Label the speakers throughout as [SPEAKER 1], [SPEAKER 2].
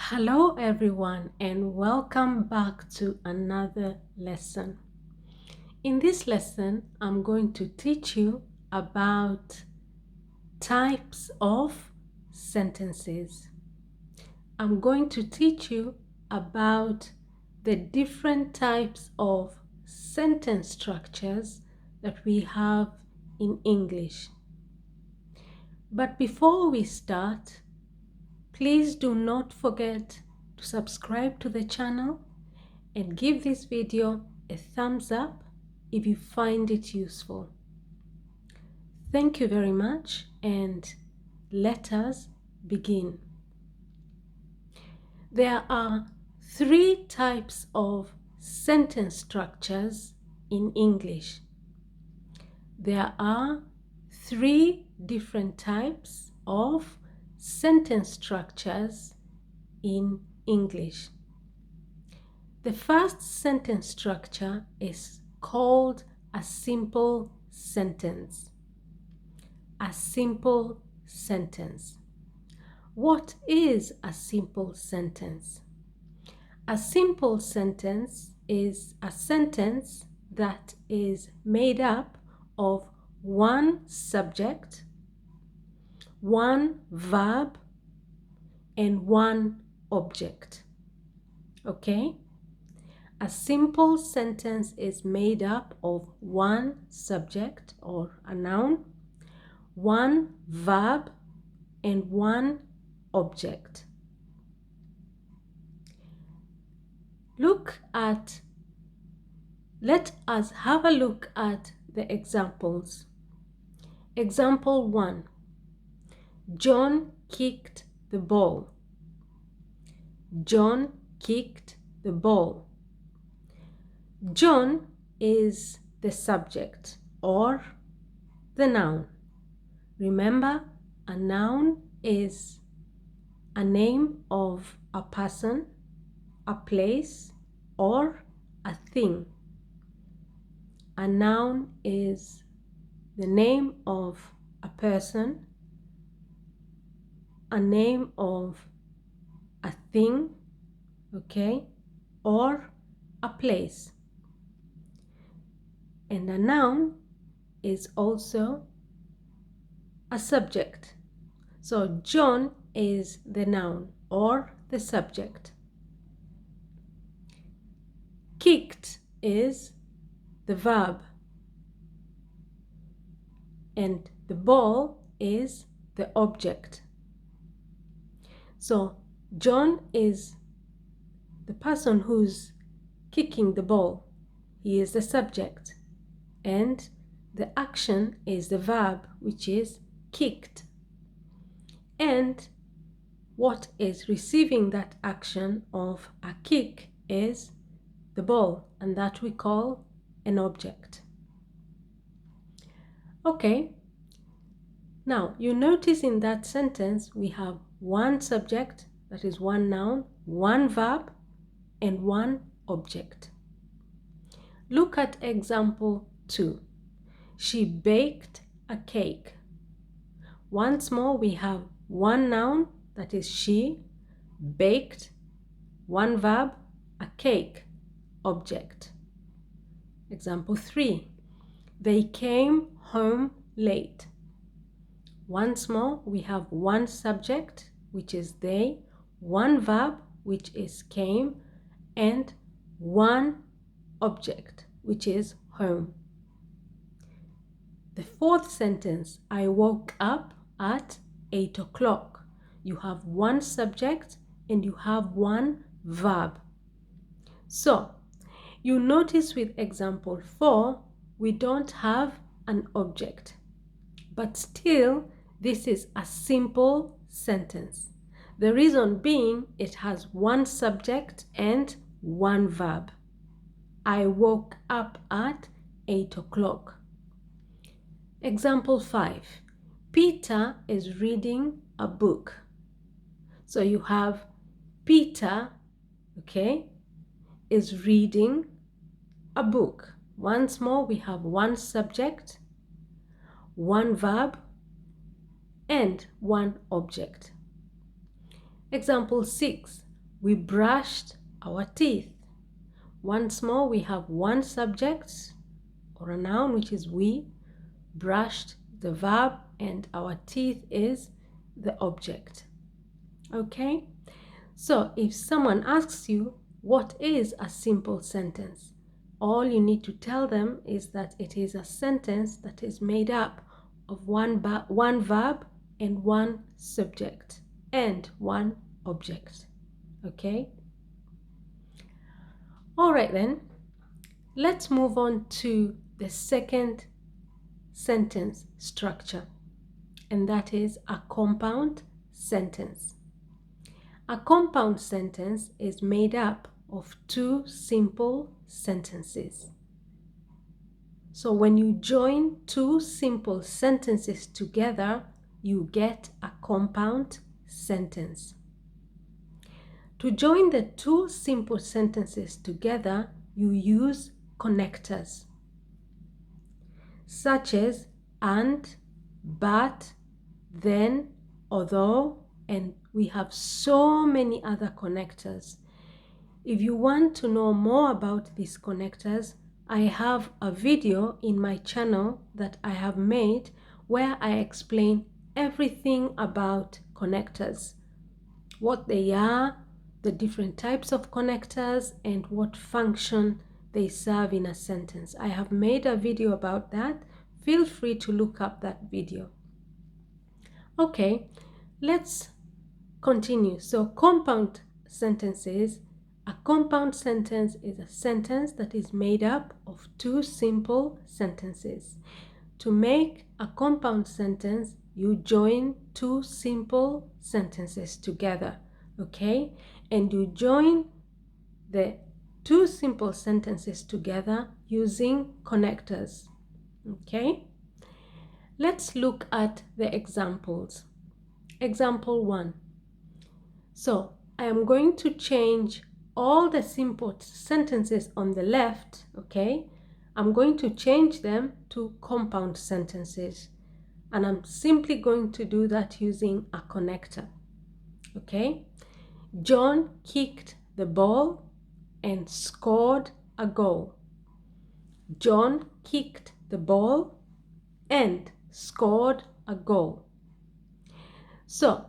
[SPEAKER 1] Hello everyone and welcome back to another lesson. In this lesson, I'm going to teach you about types of sentences. I'm going to teach you about the different types of sentence structures that we have in English. But before we start, please do not forget to subscribe to the channel and give this video a thumbs up if you find it useful. Thank you very much and let us begin. There are three types of sentence structures in English. There are three different types of sentence structures in English. The first sentence structure is called a simple sentence. A simple sentence. What is a simple sentence? A simple sentence is a sentence that is made up of one subject, one verb, and one object. Okay? A simple sentence is made up of one subject or a noun, one verb, and one object. Let us have a look at the examples. Example 1. John kicked the ball. John kicked the ball. John is the subject or the noun. Remember, a noun is a name of a person, a place, or a thing. A noun is the name of a person, a name of a thing, okay, or a place. And a noun is also a subject. So John is the noun or the subject. Kicked is the verb. And the ball is the object. So John is the person who's kicking the ball. He is the subject. And the action is the verb, which is kicked. And what is receiving that action of a kick is the ball, and that we call an object. Okay, now you notice in that sentence we have one subject, that is one noun, one verb, and one object. Look at example 2. She baked a cake. Once more, we have one noun, that is she, baked, one verb, a cake, object. Example 3. They came home late. Once more, we have one subject, which is they, one verb, which is came, and one object, which is home. The fourth sentence, I woke up at 8 o'clock. You have one subject and you have one verb. So, you notice with example 4, we don't have an object. But still, this is a simple sentence. The reason being, it has one subject and one verb. I woke up at 8 o'clock. Example 5. Peter is reading a book. So you have Peter, okay, is reading a book. Once more, we have one subject, one verb, and one object. Example 6. We brushed our teeth. Once more, we have one subject or a noun, which is we, brushed the verb, and our teeth is the object. Okay? So if someone asks you, what is a simple sentence? All you need to tell them is that it is a sentence that is made up of one verb and one subject and one object. Okay? All right then, let's move on to the second sentence structure, and that is a compound sentence. A compound sentence is made up of two simple sentences. So when you join two simple sentences together, you get a compound sentence. To join the two simple sentences together, you use connectors, such as and, but, then, although, and we have so many other connectors. If you want to know more about these connectors, I have a video in my channel that I have made where I explain everything about connectors, what they are, the different types of connectors, and what function they serve in a sentence. I have made a video about that. Feel free to look up that video. Okay, let's continue. So compound sentences. A compound sentence is a sentence that is made up of two simple sentences. To make a compound sentence, you join two simple sentences together, okay? And you join the two simple sentences together using connectors, okay? Let's look at the examples. Example 1. So I am going to change all the simple sentences on the left, okay? I'm going to change them to compound sentences. And I'm simply going to do that using a connector, okay? John kicked the ball and scored a goal. John kicked the ball and scored a goal. So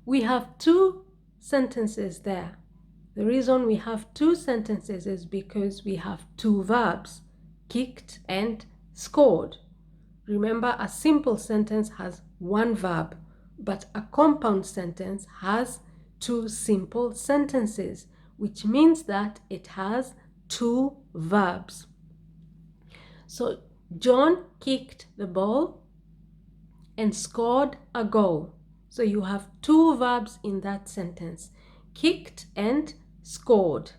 [SPEAKER 1] we have two sentences there. The reason we have two sentences is because we have two verbs, kicked and scored. Remember, a simple sentence has one verb, but a compound sentence has two simple sentences, which means that it has two verbs. So John kicked the ball and scored a goal. So you have two verbs in that sentence, kicked and scored.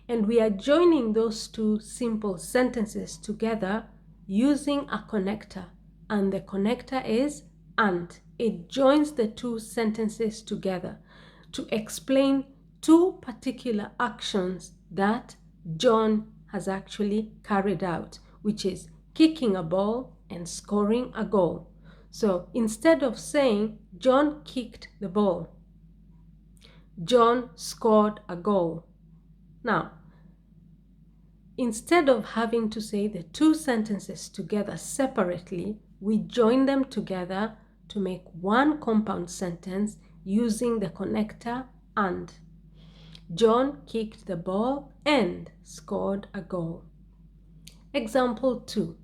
[SPEAKER 1] And we are joining those two simple sentences together using a connector. And the connector is and. It joins the two sentences together to explain two particular actions that John has actually carried out, which is kicking a ball and scoring a goal. So instead of saying John kicked the ball, John scored a goal. Now, instead of having to say the two sentences together separately, we join them together to make one compound sentence using the connector and. John kicked the ball and scored a goal. Example 2.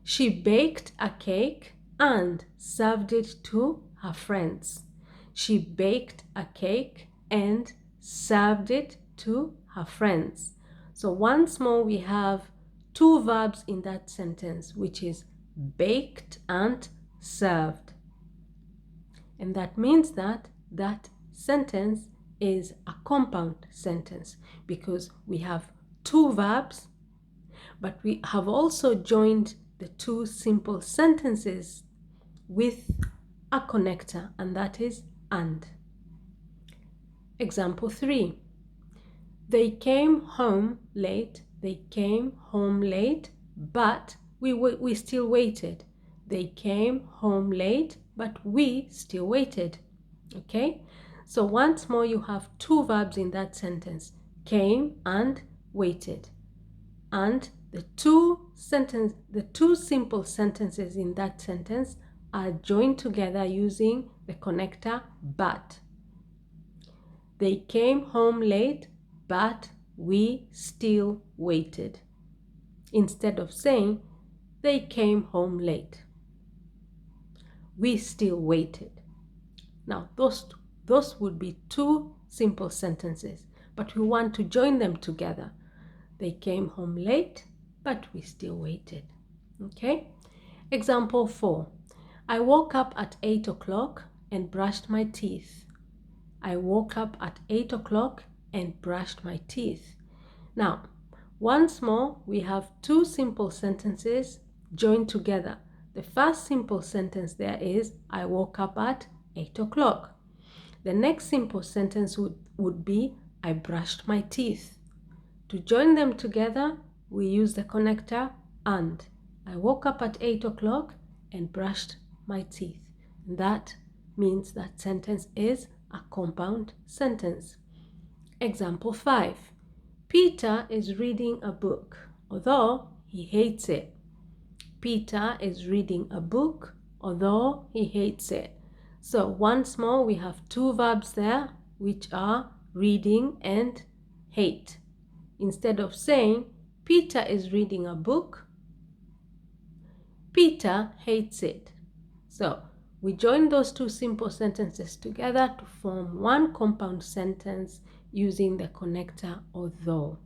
[SPEAKER 1] She baked a cake and served it to her friends. She baked a cake and served it to her friends. So once more, we have two verbs in that sentence, which is baked and served. And that means that that sentence is a compound sentence because we have two verbs, but we have also joined the two simple sentences with a connector, and that is and. Example 3. They came home late. They came home late, but we still waited. They came home late, but we still waited. Okay? So once more, you have two verbs in that sentence, came and waited. And the two simple sentences in that sentence are joined together using the connector but. They came home late, but we still waited. Instead of saying, they came home late, we still waited. Now, those would be two simple sentences, but we want to join them together. They came home late, but we still waited. Okay? Example 4. I woke up at 8 o'clock and brushed my teeth. I woke up at 8 o'clock and brushed my teeth. Now, once more, we have two simple sentences joined together. The first simple sentence there is, I woke up at 8 o'clock. The next simple sentence would be, I brushed my teeth. To join them together, we use the connector and. I woke up at 8 o'clock and brushed my teeth. That means that sentence is a compound sentence. Example 5. Peter is reading a book, although he hates it. Peter is reading a book, although he hates it. So once more, we have two verbs there, which are reading and hate. Instead of saying, Peter is reading a book, Peter hates it. So we join those two simple sentences together to form one compound sentence using the connector although.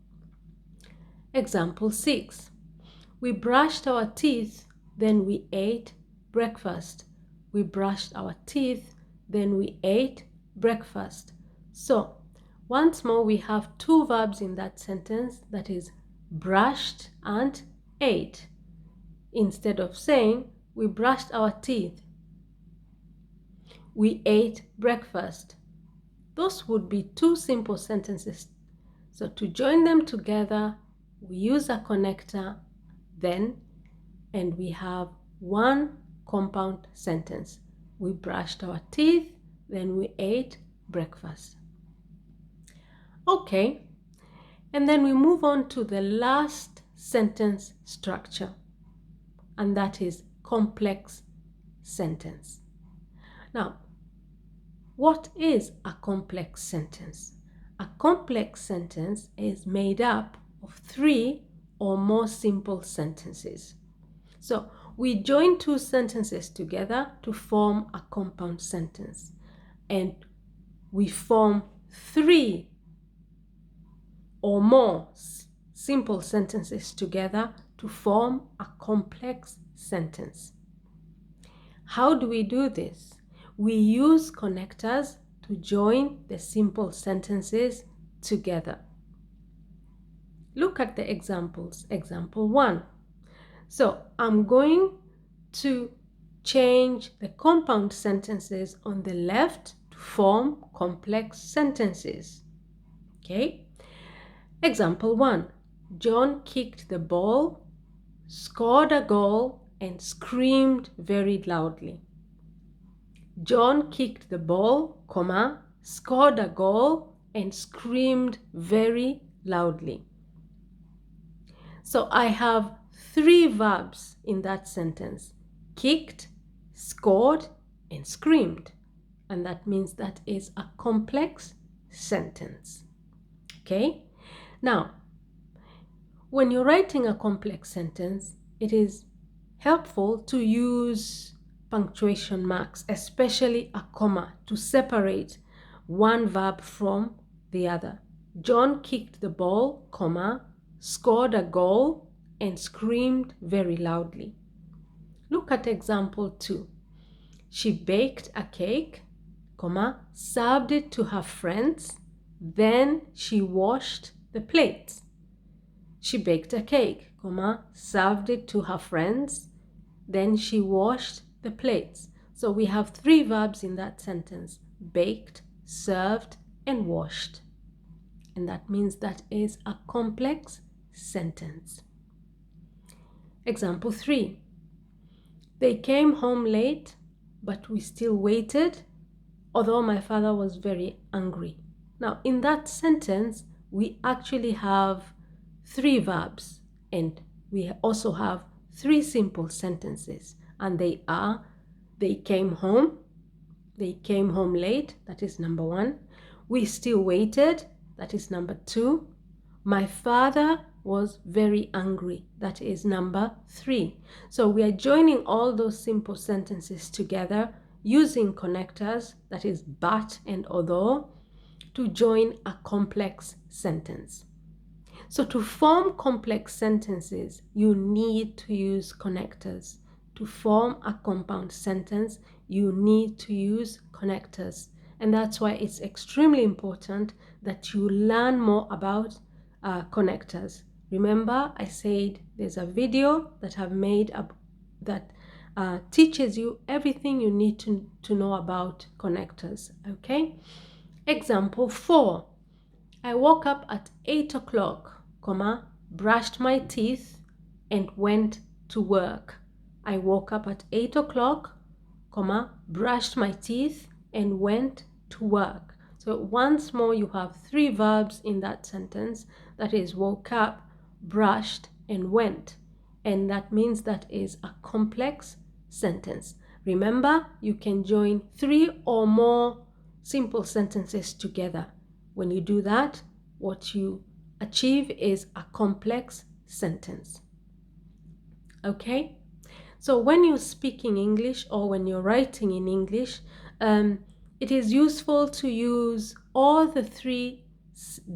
[SPEAKER 1] Example 6. We brushed our teeth, then we ate breakfast. We brushed our teeth, then we ate breakfast. So once more, we have two verbs in that sentence, that is brushed and ate. Instead of saying, we brushed our teeth, we ate breakfast. Those would be two simple sentences. So to join them together, we use a connector then, and we have one compound sentence. We brushed our teeth, then we ate breakfast. Okay, and then we move on to the last sentence structure, and that is complex sentence. Now, what is a complex sentence? A complex sentence is made up of three or more simple sentences. So we join two sentences together to form a compound sentence, and we form three or more simple sentences together to form a complex sentence. How do we do this? We use connectors to join the simple sentences together. Look at the examples. Example 1. So I'm going to change the compound sentences on the left to form complex sentences. Okay? Example 1. John kicked the ball, scored a goal, and screamed very loudly. John kicked the ball, scored a goal, and screamed very loudly. So I have three verbs in that sentence: kicked, scored, and screamed. And that means that is a complex sentence. Okay? Now, when you're writing a complex sentence, it is helpful to use punctuation marks, especially a comma, to separate one verb from the other. John kicked the ball, scored a goal, and screamed very loudly. Look at example 2. She baked a cake, served it to her friends, then she washed the plates. She baked a cake, served it to her friends, then she washed the plates. So we have three verbs in that sentence: baked, served, and washed. And that means that is a complex sentence. Example 3. They came home late, but we still waited. although my father was very angry. Now, in that sentence, we actually have 3 verbs, and we also have 3 simple sentences, and they are: they came home late, that is number 1. We still waited, that is number 2. My father was very angry, that is number 3. So we are joining all those simple sentences together using connectors, that is but and although, to join a complex sentence. So to form complex sentences, you need to use connectors. To form a compound sentence, you need to use connectors. And that's why it's extremely important that you learn more about connectors. Remember, I said there's a video that I've made that teaches you everything you need to know about connectors. Okay? Example 4. I woke up at 8 o'clock, brushed my teeth and went to work. I woke up at 8 o'clock, brushed my teeth and went to work. So once more, you have 3 verbs in that sentence. That is woke up, brushed, and went. And that means that is a complex sentence. Remember, you can join 3 or more simple sentences together. When you do that, what you achieve is a complex sentence. Okay? So when you're speaking English or when you're writing in English, it is useful to use all the 3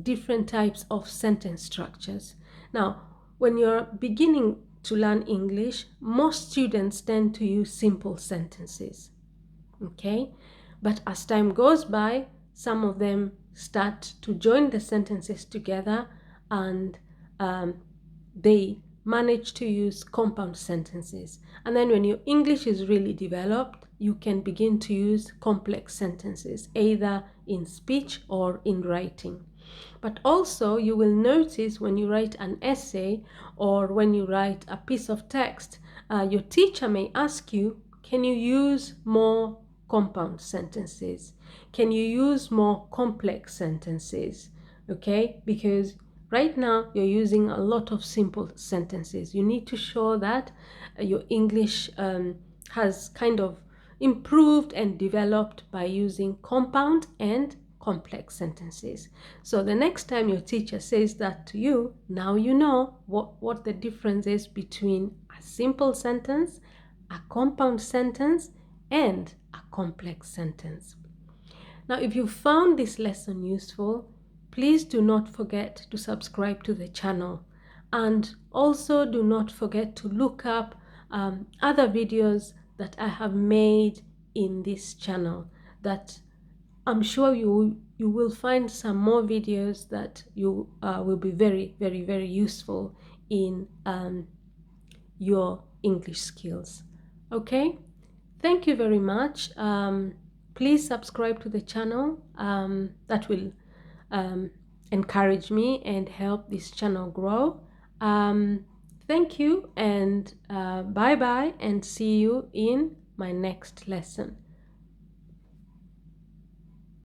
[SPEAKER 1] different types of sentence structures. Now, when you're beginning to learn English, most students tend to use simple sentences. Okay? But as time goes by, some of them start to join the sentences together, and they manage to use compound sentences. And then when your English is really developed, you can begin to use complex sentences, either in speech or in writing. But also, you will notice when you write an essay or when you write a piece of text, your teacher may ask you, can you use more compound sentences? Can you use more complex sentences? Okay, because right now you're using a lot of simple sentences. You need to show that your English has kind of improved and developed by using compound and complex sentences. So the next time your teacher says that to you, now you know what the difference is between a simple sentence, a compound sentence, and a complex sentence. Now, if you found this lesson useful, please do not forget to subscribe to the channel. And also do not forget to look up other videos that I have made in this channel, that I'm sure you will find some more videos that you will be very, very, very useful in your English skills. Okay? Thank you very much. Please subscribe to the channel. That will encourage me and help this channel grow. Thank you, and bye-bye, and see you in my next lesson.